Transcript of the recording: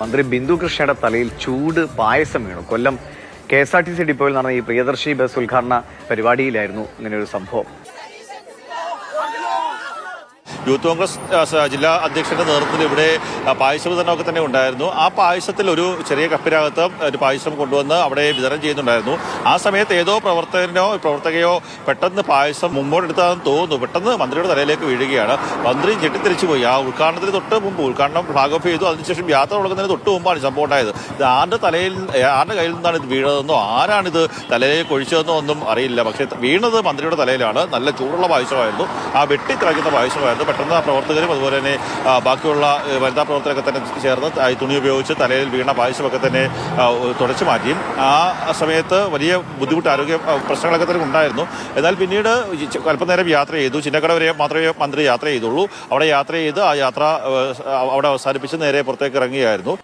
മന്ത്രി ബിന്ദു കൃഷ്ണയുടെ തലയിൽ ചൂട് പായസം വീണു. കൊല്ലം KSRTC ഡിപ്പോയിൽ നടന്ന ഈ പ്രിയദർശി ബസ് ഉദ്ഘാടന പരിപാടിയിലായിരുന്നു ഇങ്ങനെയൊരു സംഭവം. യൂത്ത് കോൺഗ്രസ് ജില്ലാ അധ്യക്ഷന്റെ നേതൃത്വത്തിൽ ഇവിടെ പായസ വിതരണമൊക്കെ തന്നെ ഉണ്ടായിരുന്നു. ആ പായസത്തിൽ ഒരു ചെറിയ കപ്പിനകത്ത് ഒരു പായസം കൊണ്ടുവന്ന് അവിടെ വിതരണം ചെയ്യുന്നുണ്ടായിരുന്നു. ആ സമയത്ത് ഏതോ പ്രവർത്തകയോ പെട്ടെന്ന് പായസം മുമ്പോട്ടെടുത്താന്ന് തോന്നുന്നു. പെട്ടെന്ന് മന്ത്രിയുടെ തലയിലേക്ക് വീഴുകയാണ്. മന്ത്രി ഞെട്ടിത്തിരിച്ചു പോയി. ആ ഉദ്ഘാടനത്തിന് തൊട്ട് മുമ്പ് ഉദ്ഘാടനം ഫ്ലാഗ് ഓഫ് ചെയ്തു. അതിനുശേഷം യാത്ര തുടങ്ങുന്നതിന് തൊട്ട് മുമ്പാണ് സംഭവം ഉണ്ടായത്. ഇത് ആരുടെ കയ്യിൽ നിന്നാണ് ഇത് വീണതെന്നോ ആരാണിത് തലയിലേക്ക് ഒഴിച്ചതെന്നോ ഒന്നും അറിയില്ല. പക്ഷേ വീണത് മന്ത്രിയുടെ തലയിലാണ്. നല്ല ചൂടുള്ള പായസമായിരുന്നു. ആ വെട്ടിത്തിളയ്ക്കുന്ന പായസമായിരുന്നു. പെട്ടെന്ന് പ്രവർത്തകരും അതുപോലെ തന്നെ ബാക്കിയുള്ള വനിതാ പ്രവർത്തകരൊക്കെ തന്നെ ചേർന്ന് തുണി ഉപയോഗിച്ച് തലയിൽ വീണ പായസമൊക്കെ തന്നെ തുടച്ചു മാറ്റിയും. ആ സമയത്ത് വലിയ ബുദ്ധിമുട്ട് ആരോഗ്യ പ്രശ്നങ്ങളൊക്കെ തന്നെ ഉണ്ടായിരുന്നു. എന്നാൽ പിന്നീട് അല്പനേരം യാത്ര ചെയ്തു. ചിന്നക്കട വരെ മാത്രമേ മന്ത്രി യാത്ര ചെയ്തുള്ളൂ. അവിടെ യാത്ര ചെയ്ത് ആ യാത്ര അവിടെ അവസാനിപ്പിച്ച് നേരെ പുറത്തേക്ക് ഇറങ്ങിയായിരുന്നു.